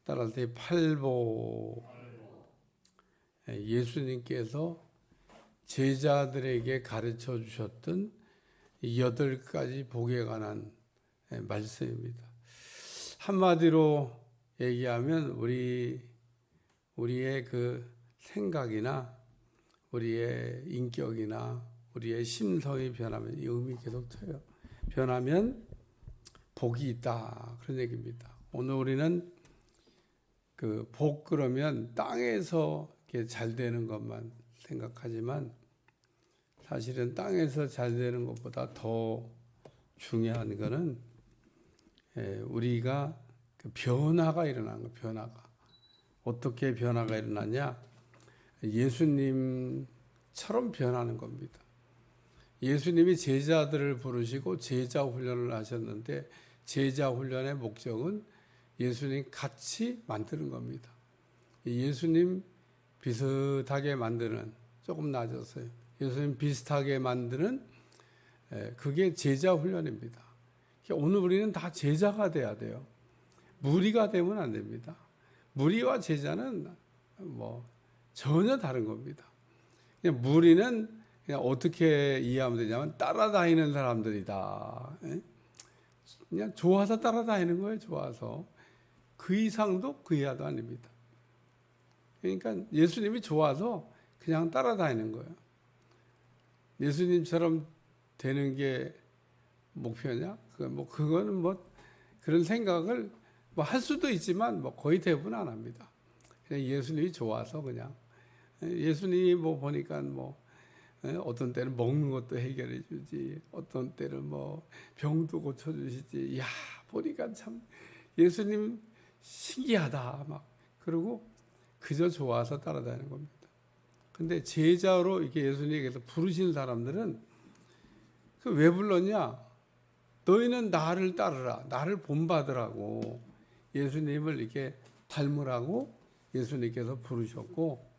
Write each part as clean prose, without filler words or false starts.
따라서 팔복. 예수님께서 제자들에게 가르쳐 주셨던 8가지 복에 관한 말씀입니다. 한마디로 얘기하면 우리의 그 생각이나 우리의 인격이나 우리의 심성이 변하면, 이 의미 계속 쳐요. 변하면 복이 있다, 그런 얘기입니다. 오늘 우리는 그 복 그러면 땅에서 이렇게 잘 되는 것만 생각하지만 사실은 땅에서 잘 되는 것보다 더 중요한 것은 우리가 그 변화가 일어나는 거예요. 변화가. 어떻게 변화가 일어나냐? 예수님처럼 변하는 겁니다. 예수님이 제자들을 부르시고 제자 훈련을 하셨는데, 제자 훈련의 목적은 예수님 같이 만드는 겁니다. 예수님 비슷하게 만드는, 조금 낮았어요. 예수님 비슷하게 만드는, 그게 제자 훈련입니다. 오늘 우리는 다 제자가 돼야 돼요. 무리가 되면 안 됩니다. 무리와 제자는 뭐 전혀 다른 겁니다. 그냥 무리는 그냥 어떻게 이해하면 되냐면 따라다니는 사람들이다. 그냥 좋아서 따라다니는 거예요. 좋아서. 그 이상도 그 이하도 아닙니다. 그러니까 예수님이 좋아서 그냥 따라다니는 거예요. 예수님처럼 되는 게 목표냐? 그거는 뭐 그런 생각을 뭐 할 수도 있지만 뭐 거의 대부분 안 합니다. 그냥 예수님이 좋아서 그냥. 예수님이 뭐 보니까 뭐 어떤 때는 먹는 것도 해결해 주지, 어떤 때는 뭐 병도 고쳐 주시지. 야, 보니까 참 예수님 신기하다 막. 그러고 그저 좋아서 따라다니는 겁니다. 근데 제자로 이렇게 예수님께서 부르신 사람들은 그 왜 불렀냐? 너희는 나를 따르라, 나를 본받으라고 예수님을 이렇게 닮으라고 예수님께서 부르셨고,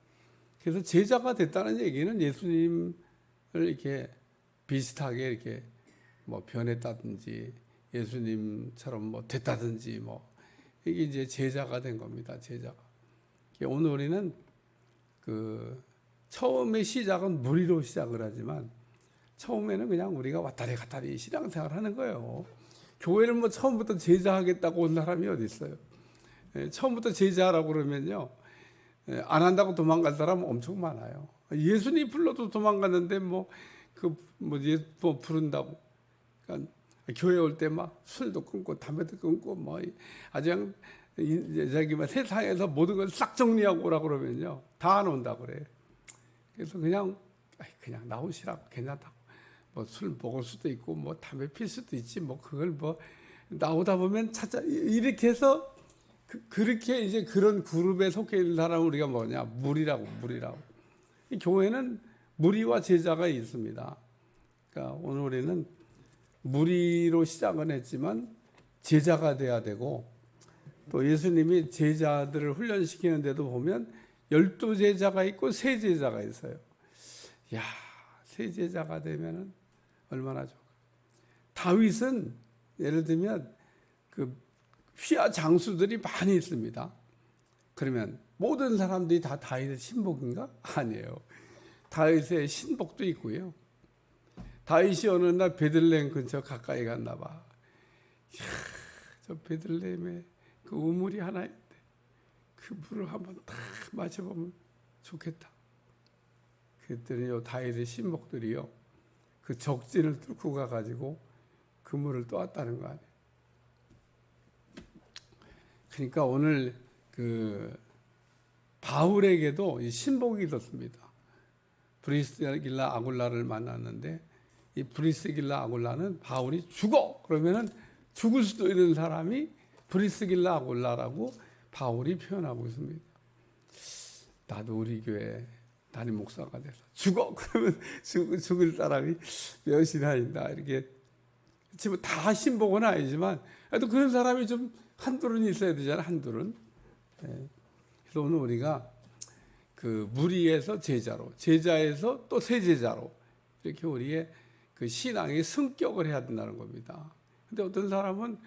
그래서 제자가 됐다는 얘기는 예수님을 이렇게 비슷하게 이렇게 뭐 변했다든지 예수님처럼 뭐 됐다든지 뭐, 이게 이제 제자가 된 겁니다. 제자가. 오늘 우리는 그 처음의 시작은 무리로 시작을 하지만 처음에는 그냥 우리가 왔다리 갔다리 신앙생활 하는 거예요. 교회를 뭐 처음부터 제자하겠다고 온 사람이 어디 있어요? 처음부터 제자하라고 그러면요, 안 한다고 도망갈 사람 엄청 많아요. 예수님 불러도 도망갔는데 뭐 부른다고. 그러니까 교회 올 때 막 술도 끊고 담배도 끊고 뭐 아주 자기 막 세상에서 모든 걸 싹 정리하고 오라고 그러면요, 다 안 온다고 그래. 그래서 그냥 나오시라고, 괜찮다고. 뭐 술 먹을 수도 있고 뭐 담배 필 수도 있지, 뭐 그걸 뭐 나오다 보면 찾아, 이렇게 해서 그렇게 이제 그런 그룹에 속해 있는 사람은 우리가 뭐냐? 무리라고. 이 교회는 무리와 제자가 있습니다. 그러니까 오늘 우리는 무리로 시작은 했지만 제자가 돼야 되고, 또 예수님이 제자들을 훈련시키는데도 보면 12제자가 있고 3제자가 있어요. 야, 3제자가 되면은 얼마나 좋을까. 다윗은 예를 들면 그 휘하 장수들이 많이 있습니다. 그러면 모든 사람들이 다 다윗의 신복인가? 아니에요. 다윗의 신복도 있고요. 다윗이 어느 날 베들레헴 근처 가까이 갔나 봐. 이야, 저 베들레헴에 그 우물이 하나 있는데 그 물을 한번 딱 마셔보면 좋겠다. 그랬더니 다윗의 신복들이요, 그 적진을 뚫고 가가지고 그 물을 떠왔다는 거 아니에요. 그러니까 오늘 그 바울에게도 이 신복이 있었습니다. 브리스길라 아굴라를 만났는데, 이 브리스길라 아굴라는 바울이 죽어 그러면은 죽을 수도 있는 사람이 브리스길라 아굴라라고 바울이 표현하고 있습니다. 나도 우리 교회 담임 목사가 돼서 죽어 그러면 죽을 사람이 몇이나 있나, 이렇게. 지금 다 신복은 아니지만 또 그런 사람이 좀 한둘은 있어야 되잖아요. 한둘은. 그래서 오늘 우리가 그 무리에서 제자로, 제자에서 또 세제자로, 이렇게 우리의 그 신앙의 성격을 해야 된다는 겁니다. 근데 어떤 사람은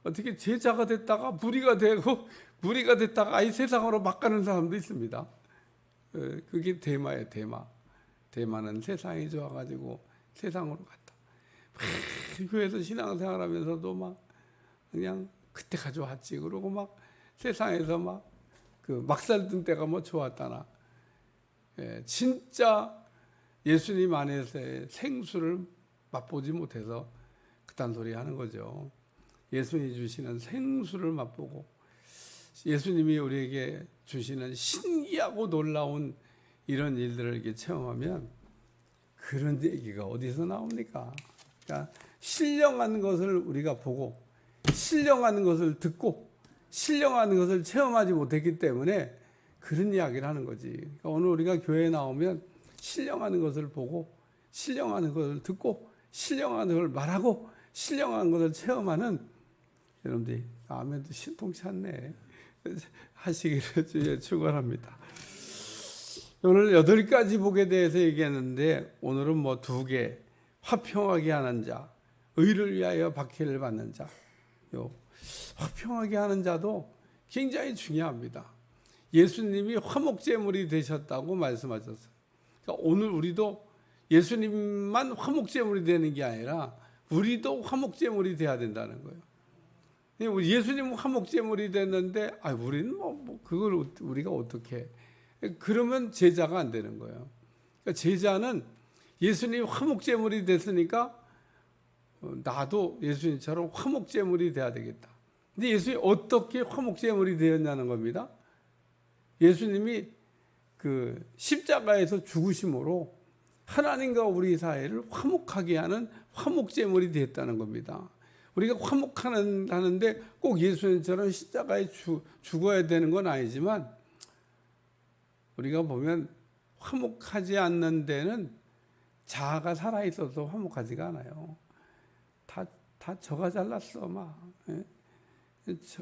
어떻게 제자가 됐다가 무리가 되고 무리가 됐다가 아예 세상으로 막 가는 사람도 있습니다. 그게 대마예요. 대마는 세상이 좋아가지고 세상으로 갔다. 교회에서 신앙생활하면서도 막 그냥 그때가 좋았지 그러고 막 세상에서 막 살던 때가 뭐 좋았다나. 진짜 예수님 안에서의 생수를 맛보지 못해서 그딴 소리 하는 거죠. 예수님이 주시는 생수를 맛보고 예수님이 우리에게 주시는 신기하고 놀라운 이런 일들을 이렇게 체험하면 그런 얘기가 어디서 나옵니까? 그러니까 신령한 것을 우리가 보고 신령한 것을 듣고 신령한 것을 체험하지 못했기 때문에 그런 이야기를 하는 거지. 그러니까 오늘 우리가 교회에 나오면 신령한 것을 보고 신령한 것을 듣고 신령한 것을 말하고 신령한 것을 체험하는 여러분들이 아멘도 신통치 않네 하시기를 주에 축원합니다. 오늘 8가지 복에 대해서 얘기했는데 오늘은 뭐 2개, 화평하게 하는 자, 의를 위하여 박해를 받는 자. 요 화평하게 하는 자도 굉장히 중요합니다. 예수님이 화목제물이 되셨다고 말씀하셨어요. 그러니까 오늘 우리도 예수님만 화목제물이 되는 게 아니라 우리도 화목제물이 돼야 된다는 거예요. 예수님은 화목제물이 됐는데 우리는 그걸 우리가 어떻게 해? 그러면 제자가 안 되는 거예요. 그러니까 제자는 예수님이 화목제물이 됐으니까 나도 예수님처럼 화목제물이 돼야 되겠다. 근데 예수님이 어떻게 화목제물이 되었냐는 겁니다. 예수님이 그 십자가에서 죽으심으로 하나님과 우리 사이를 화목하게 하는 화목제물이 됐다는 겁니다. 우리가 화목하는데 꼭 예수님처럼 십자가에 죽어야 되는 건 아니지만 우리가 보면 화목하지 않는 데는 자아가 살아있어서 화목하지가 않아요. 다 저가 잘났어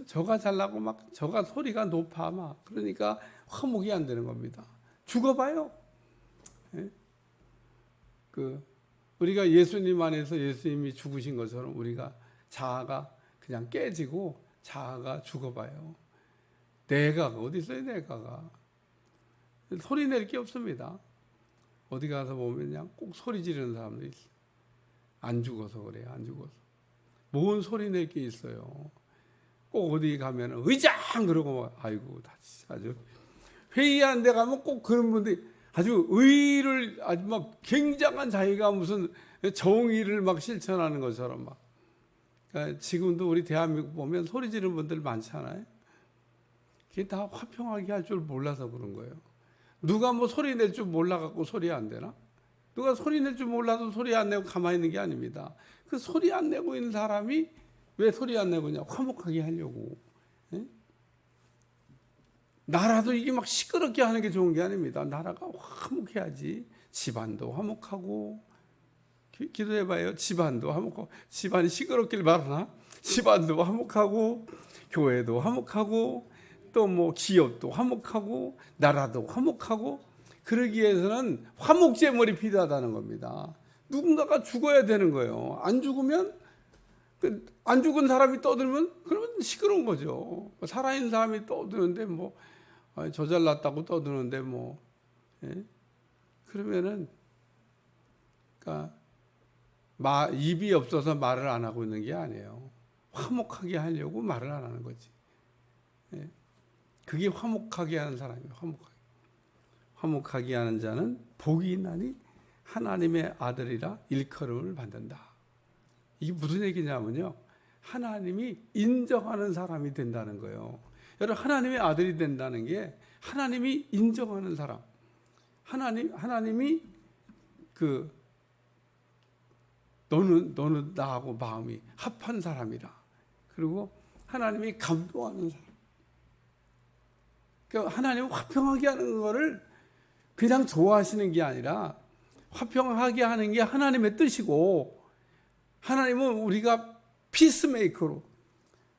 저가 잘나고 저가 소리가 높아 그러니까 화목이 안 되는 겁니다. 죽어봐요. 우리가 예수님 안에서 예수님이 죽으신 것처럼 우리가 자아가 그냥 깨지고 자아가 죽어봐요. 내가가 어디 있어요? 내가가 소리 낼 게 없습니다. 어디 가서 보면 그냥 꼭 소리 지르는 사람도 있어요. 안 죽어서 그래요. 안 죽어서. 뭔 소리 낼 게 있어요. 꼭 어디 가면 의장 그러고 아이고 다 아주 회의하는 데 가면 꼭 그런 분들이 아주 의의를 아주 굉장한 자기가 무슨 정의를 실천하는 것처럼 그러니까 지금도 우리 대한민국 보면 소리 지르는 분들 많잖아요. 그게 다 화평하게 할 줄 몰라서 그런 거예요. 누가 소리 낼 줄 몰라갖고 소리 안 되나? 누가 소리 낼 줄 몰라도 소리 안 내고 가만히 있는 게 아닙니다. 그 소리 안 내고 있는 사람이 왜 소리 안 내고 있냐? 화목하게 하려고. 나라도 이게 시끄럽게 하는 게 좋은 게 아닙니다. 나라가 화목해야지. 집안도 화목하고 기도해봐요. 집안도 화목하고 집안이 시끄럽길 바라나? 집안도 화목하고 교회도 화목하고 또 기업도 화목하고 나라도 화목하고 그러기 위해서는 화목제물이 필요하다는 겁니다. 누군가가 죽어야 되는 거예요. 안 죽으면 안 죽은 사람이 떠들면 그러면 시끄러운 거죠. 살아있는 사람이 떠드는데 저 잘났다고 떠드는데 그러면은 그러니까 입이 없어서 말을 안 하고 있는 게 아니에요. 화목하게 하려고 말을 안 하는 거지. 그게 화목하게 하는 사람이에요. 화목하게 하는 자는 복이 있나니 하나님의 아들이라 일컬음을 받는다. 이게 무슨 얘기냐면요. 하나님이 인정하는 사람이 된다는 거예요. 여러분 하나님의 아들이 된다는 게 하나님이 인정하는 사람. 하나님이 너는 나하고 마음이 합한 사람이라. 그리고 하나님이 감동하는 사람. 그러니까 하나님은 화평하게 하는 거를 그냥 좋아하시는 게 아니라 화평하게 하는 게 하나님의 뜻이고 하나님은 우리가 피스메이커로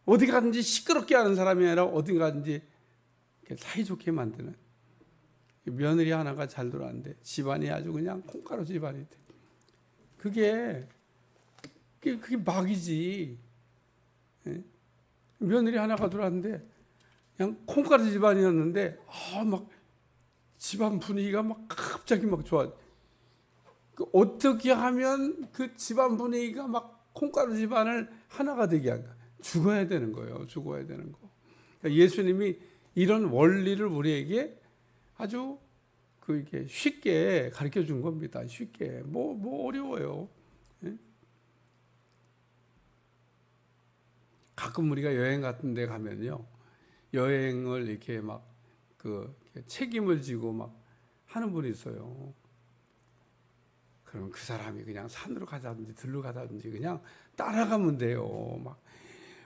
어디 가든지 시끄럽게 하는 사람이 아니라 어디 가든지 사이좋게 만드는 며느리 하나가 잘 돌아왔는데 집안이 아주 그냥 콩가루 집안이 돼. 그게 막이지. 며느리 하나가 들어왔는데 그냥 콩가루 집안이었는데 막 집안 분위기가 막 갑자기 막 좋아. 어떻게 하면 그 집안 분위기가 막 콩가루 집안을 하나가 되게 할까? 죽어야 되는 거예요. 죽어야 되는 거. 그러니까 예수님이 이런 원리를 우리에게 아주 이게 쉽게 가르쳐 준 겁니다. 쉽게. 뭐 어려워요. 예? 가끔 우리가 여행 같은 데 가면요. 여행을 이렇게 막 책임을 지고 막 하는 분이 있어요. 그러면 그 사람이 그냥 산으로 가자든지 들로 가자든지 그냥 따라가면 돼요. 막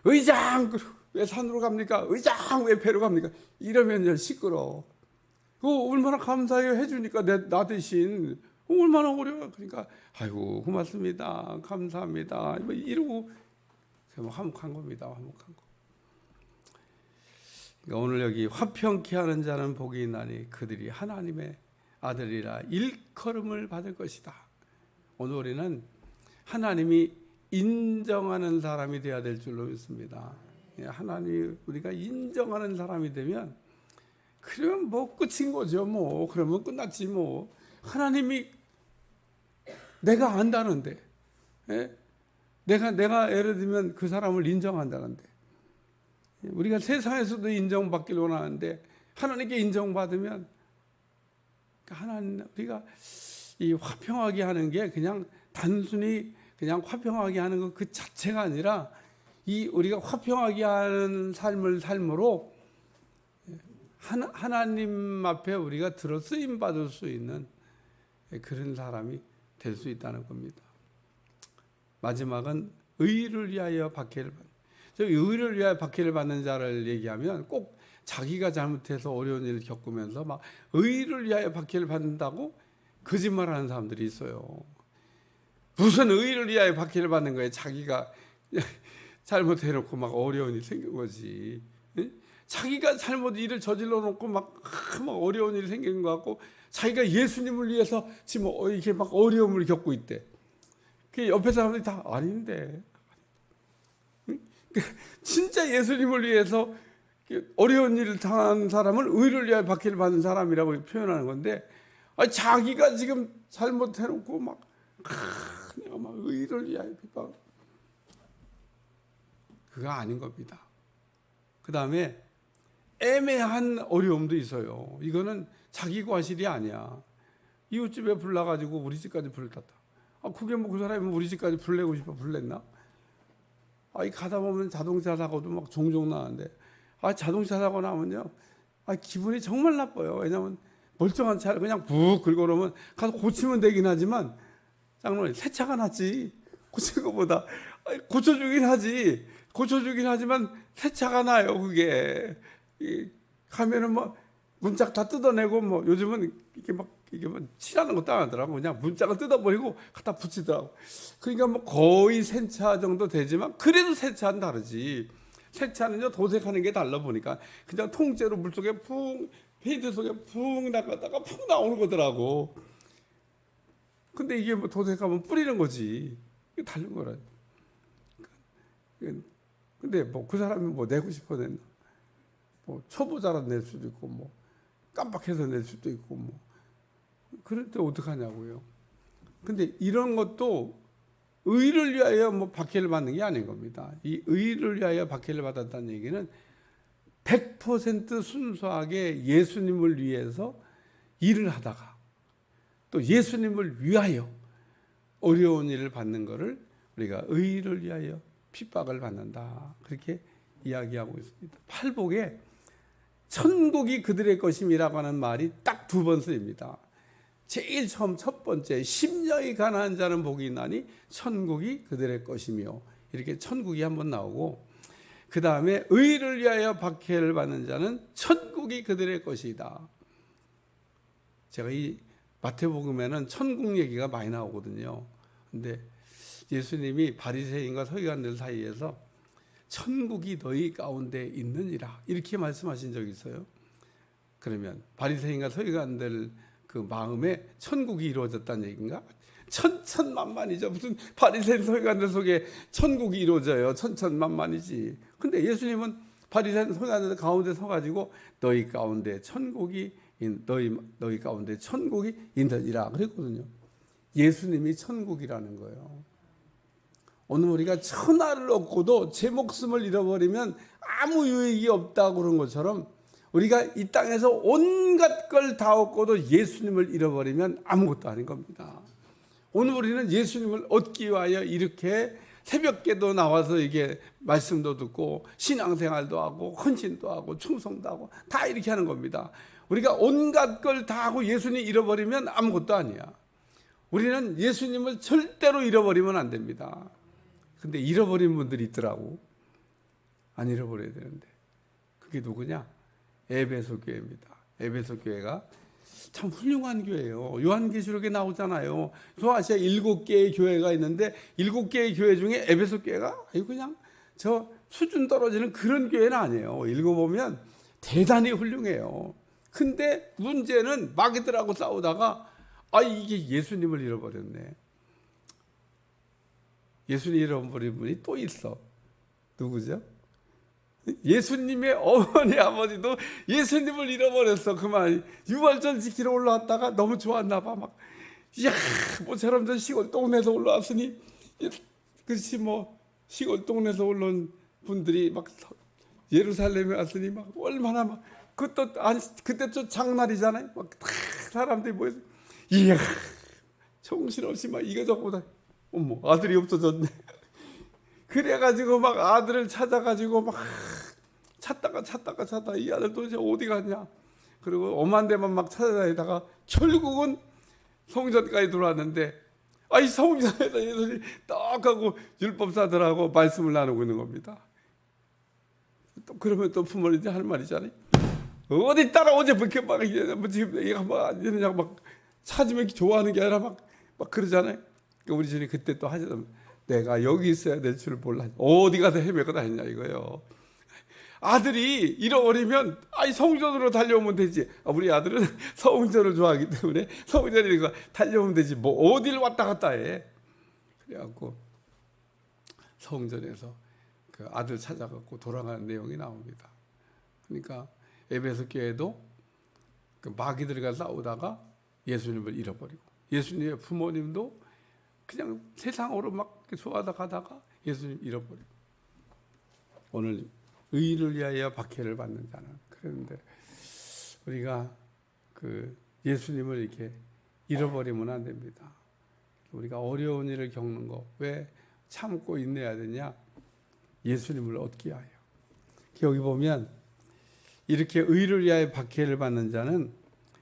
의장 왜 산으로 갑니까? 의장 왜 배로 갑니까? 이러면 시끄러. 얼마나 감사해요 해주니까 나 대신 얼마나 어려워. 그러니까 아이고 고맙습니다 감사합니다 뭐 이러고 화목한 겁니다. 화목한 거. 그러니까 오늘 여기 화평케 하는 자는 복이 있나니 그들이 하나님의 아들이라 일컬음을 받을 것이다. 오늘 우리는 하나님이 인정하는 사람이 되어야 될 줄로 믿습니다. 하나님 우리가 인정하는 사람이 되면 그러면 뭐 끝인 거죠. 뭐 그러면 끝났지 뭐. 하나님이 내가 안다는데, 예? 내가 예를 들면 그 사람을 인정한다는데, 우리가 세상에서도 인정받길 원하는데 하나님께 인정받으면 하나님 우리가 이 화평하게 하는 게 그냥 단순히 그냥 화평하게 하는 것 그 자체가 아니라 이 우리가 화평하게 하는 삶으로 하나님 앞에 우리가 들어 쓰임 받을 수 있는 그런 사람이 될 수 있다는 겁니다. 마지막은 의를 위하여 박해를 받는. 의를 위하여 박해를 받는 자를 얘기하면 꼭 자기가 잘못해서 어려운 일을 겪으면서 막 의를 위하여 박해를 받는다고 거짓말하는 사람들이 있어요. 무슨 의를 위하여 박해를 받는 거예요? 자기가 잘못해놓고 막 어려운 일이 생긴 거지. 자기가 잘못 일을 저질러 놓고 막 어려운 일이 생긴 것 같고 자기가 예수님을 위해서 지금 이렇게 막 어려움을 겪고 있대. 그 옆에 사람들이 다 아닌데. 진짜 예수님을 위해서 어려운 일을 당한 사람을 의를 위하여 박해를 받는 사람이라고 표현하는 건데 자기가 지금 잘못해놓고 내가 막 의를 위하여 비방. 그거 아닌 겁니다. 그 다음에 애매한 어려움도 있어요. 이거는 자기 과실이 아니야. 이웃집에 불나가지고 우리 집까지 불을 탔다. 그게 뭐 그 사람이 우리 집까지 불 내고 싶어 불냈나? 가다 보면 자동차 사고도 막 종종 나는데 자동차 사고 나면요 기분이 정말 나빠요. 왜냐하면 멀쩡한 차를 그냥 푹 긁어놓으면 가서 고치면 되긴 하지만 장로님 새 차가 낫지 고친 것보다 고쳐주긴 하지만 새 차가 나요. 그게 가면은 뭐 문짝 다 뜯어내고 뭐 요즘은 이게 뭐 칠하는 것도 안 하더라고. 그냥 문짝을 뜯어버리고 갖다 붙이더라고. 그러니까 뭐 거의 새 차 정도 되지만 그래도 새 차는 다르지. 새 차는요 도색하는 게 달라 보니까 그냥 통째로 물 속에 페인트 속에 푹 나갔다가 푹 나오는 거더라고. 근데 이게 뭐 도색하면 뿌리는 거지. 이게 다른 거라. 근데 뭐 그 사람이 뭐 내고 싶어 냈나? 뭐 초보자라 낼 수도 있고 뭐 깜빡해서 낼 수도 있고 뭐 그럴 때 어떡하냐고요. 근데 이런 것도 의를 위하여 뭐 박해를 받는 게 아닌 겁니다. 이 의를 위하여 박해를 받았다는 얘기는 100% 순수하게 예수님을 위해서 일을 하다가 또 예수님을 위하여 어려운 일을 받는 것을 우리가 의를 위하여 핍박을 받는다. 그렇게 이야기하고 있습니다. 팔복에 천국이 그들의 것임이라고 하는 말이 딱 2번 쓰입니다. 제일 처음 첫 번째 심령이 가난한 자는 복이 있나니 천국이 그들의 것이며 이렇게 천국이 한번 나오고 그 다음에 의를 위하여 박해를 받는 자는 천국이 그들의 것이다. 제가 이 마태복음에는 천국 얘기가 많이 나오거든요. 근데 예수님이 바리새인과 서기관들 사이에서 천국이 너희 가운데 있느니라 이렇게 말씀하신 적이 있어요. 그러면 바리새인과 서기관들 그 마음에 천국이 이루어졌다는 얘기인가? 천천만만이죠. 무슨 바리새인 서기관들 속에 천국이 이루어져요. 천천만만이지. 근데 예수님은 바리새인 서기관들 가운데 서가지고 너희 가운데 천국이 있느니라 그랬거든요. 예수님이 천국이라는 거예요. 오늘 우리가 천하를 얻고도 제 목숨을 잃어버리면 아무 유익이 없다고 그런 것처럼 우리가 이 땅에서 온갖 걸 다 얻고도 예수님을 잃어버리면 아무것도 아닌 겁니다. 오늘 우리는 예수님을 얻기 위하여 이렇게 새벽에도 나와서 이게 말씀도 듣고 신앙생활도 하고 헌신도 하고 충성도 하고 다 이렇게 하는 겁니다. 우리가 온갖 걸 다 하고 예수님 잃어버리면 아무것도 아니야. 우리는 예수님을 절대로 잃어버리면 안 됩니다. 근데 잃어버린 분들이 있더라고. 안 잃어버려야 되는데. 그게 누구냐? 에베소 교회입니다. 에베소 교회가 참 훌륭한 교회예요. 요한계시록에 나오잖아요. 소아시아 7개의 교회가 있는데 7개의 교회 중에 에베소 교회가 그냥 저 수준 떨어지는 그런 교회는 아니에요. 읽어보면 대단히 훌륭해요. 근데 문제는 마귀들하고 싸우다가 이게 예수님을 잃어버렸네. 예수님 잃어버린 분이 또 있어. 누구죠? 예수님의 어머니 아버지도 예수님을 잃어버렸어. 그만 유월절 지키러 올라왔다가 너무 좋았나 봐. 막 이야 뭐처럼 저 시골 동네에서 올라왔으니 그렇지 뭐 시골 동네에서 올라온 분들이 막 예루살렘에 왔으니 막 얼마나 막 그때 또 장날이잖아요. 막 다 사람들이 모여서 이야 정신없이 막 이거저거 다 어머 아들이 없어졌네. 그래가지고 막 아들을 찾아가지고 막 찾다가 이 아들 도대체 어디 갔냐. 그리고 엄한 데만 막 찾아다니다가 결국은 성전까지 들어왔는데 이 성전에서 예수님이 딱 하고 율법사들하고 말씀을 나누고 있는 겁니다. 또 그러면 또 부모님들이 할 말이잖아요. 어디 따라오지 그렇게 막 지금 얘가 막 찾으면 좋아하는 게 아니라 막 그러잖아요. 우리 주님 그때 또 하시던 내가 여기 있어야 될 줄 몰라. 어디 가서 헤매고 다녔냐 이거예요. 아들이 잃어버리면 성전으로 달려오면 되지. 우리 아들은 성전을 좋아하기 때문에 성전이니까 달려오면 되지. 뭐 어딜 왔다 갔다 해. 그래갖고 성전에서 그 아들 찾아갖고 돌아가는 내용이 나옵니다. 그러니까 에베소 교회도 그 마귀들과 싸우다가 예수님을 잃어버리고 예수님의 부모님도 그냥 세상으로 막 좋아하다 가다가 예수님 잃어버리고 오늘 의를 위하여 박해를 받는 자는 그런데 우리가 그 예수님을 이렇게 잃어버리면 안 됩니다. 우리가 어려운 일을 겪는 거 왜 참고 인내해야 되냐? 예수님을 얻기 위하여. 여기 보면 이렇게 의를 위하여 박해를 받는 자는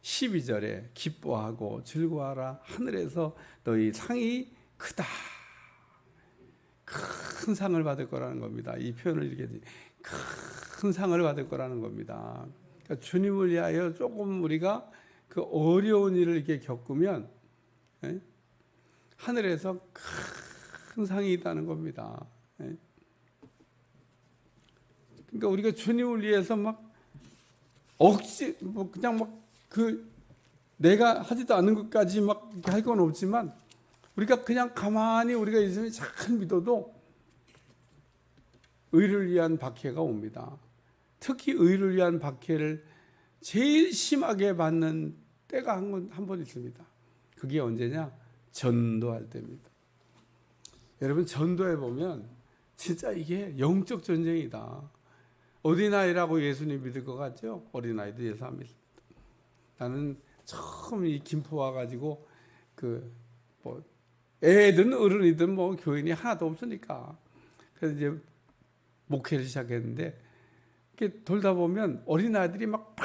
12절에 기뻐하고 즐거워하라 하늘에서 너희 상이 크다. 큰 상을 받을 거라는 겁니다. 이 표현을 이렇게 큰 상을 받을 거라는 겁니다. 그러니까 주님을 위하여 조금 우리가 그 어려운 일을 이렇게 겪으면 하늘에서 큰 상이 있다는 겁니다. 그러니까 우리가 주님을 위해서 막 그냥 막 내가 하지도 않는 것까지 막 할 건 없지만 우리가 그냥 가만히 우리가 예수님을 잘 믿어도 의를 위한 박해가 옵니다. 특히 의를 위한 박해를 제일 심하게 받는 때가 한 번 있습니다. 그게 언제냐? 전도할 때입니다. 여러분 전도해 보면 진짜 이게 영적 전쟁이다. 어린아이라고 예수님 믿을 것 같죠? 어린아이도 예수 안 믿습니다. 나는 처음 이 김포 와가지고 애든 어른이든 뭐 교인이 하나도 없으니까 그래서 이제 목회를 시작했는데 이렇게 돌다 보면 어린아이들이 막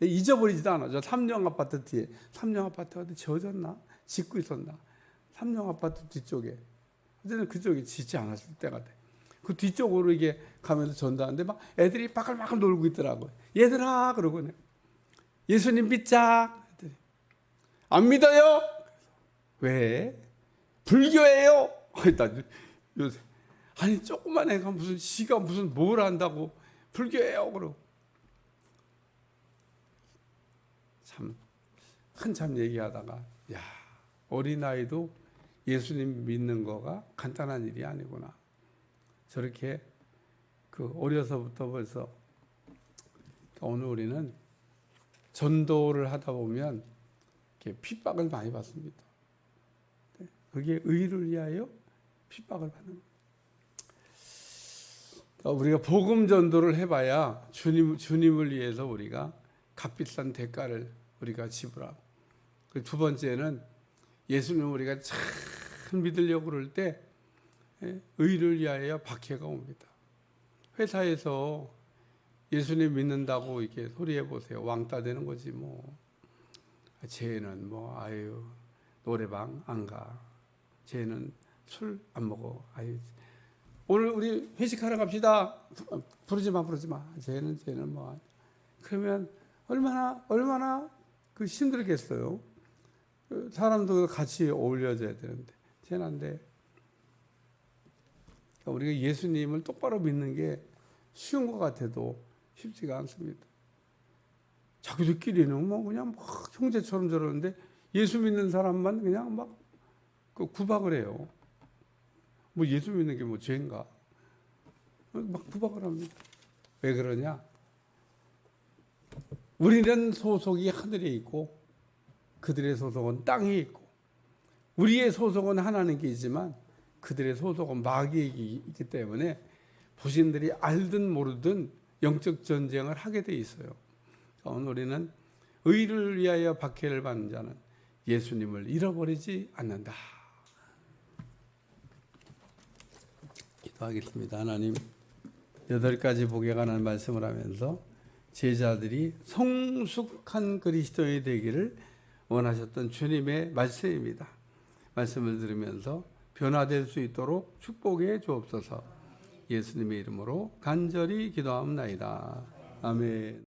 잊어버리지도 않아. 저 삼령 아파트 뒤에 삼령 아파트 어디 지어졌나? 짓고 있었나? 삼령 아파트 뒤쪽에 어제는 그쪽에 짓지 않았을 때가 돼. 그 뒤쪽으로 이게 가면서 전도하는데 막 애들이 바글바글 놀고 있더라고요. 얘들아 그러고 예수님 믿자. 안 믿어요? 왜? 불교예요? 요새 아니 조그만 애가 지가 무슨 뭘 안다고 불교예요 그러고 참 한참 얘기하다가 어린아이도 예수님 믿는 거가 간단한 일이 아니구나. 저렇게 그 어려서부터 벌써 오늘 우리는 전도를 하다 보면 이렇게 핍박을 많이 받습니다. 그게 의를 위하여 핍박을 받는 거예요. 그러니까 우리가 복음 전도를 해봐야 주님을 위해서 우리가 값비싼 대가를 우리가 지불하고, 두 번째는 예수님 우리가 참 믿으려고 그럴 때 의를 위하여 박해가 옵니다. 회사에서 예수님 믿는다고 이렇게 소리해 보세요. 왕따 되는 거지 뭐. 쟤는 뭐 아유 노래방 안 가. 쟤는 술 안 먹어. 아유 오늘 우리 회식하러 갑시다. 부르지 마. 쟤는 뭐. 그러면 얼마나 그 힘들겠어요. 사람도 같이 어울려져야 되는데 쟤는 안 돼. 그러니까 우리가 예수님을 똑바로 믿는 게 쉬운 것 같아도 쉽지가 않습니다. 자기들끼리는 뭐 그냥 막 형제처럼 저러는데 예수 믿는 사람만 그냥 막 구박을 해요. 뭐 예수 믿는 게 뭐 죄인가? 막 구박을 합니다. 왜 그러냐? 우리는 소속이 하늘에 있고 그들의 소속은 땅에 있고, 우리의 소속은 하나님께 있지만 그들의 소속은 마귀에게 있기 때문에 보신들이 알든 모르든 영적 전쟁을 하게 돼 있어요. 오늘 우리는 의를 위하여 박해를 받는 자는 예수님을 잃어버리지 않는다. 기도하겠습니다. 하나님, 8가지 복에 관한 말씀을 하면서 제자들이 성숙한 그리스도인이 되기를 원하셨던 주님의 말씀입니다. 말씀을 들으면서 변화될 수 있도록 축복해 주옵소서. 예수님의 이름으로 간절히 기도하옵나이다. 아멘.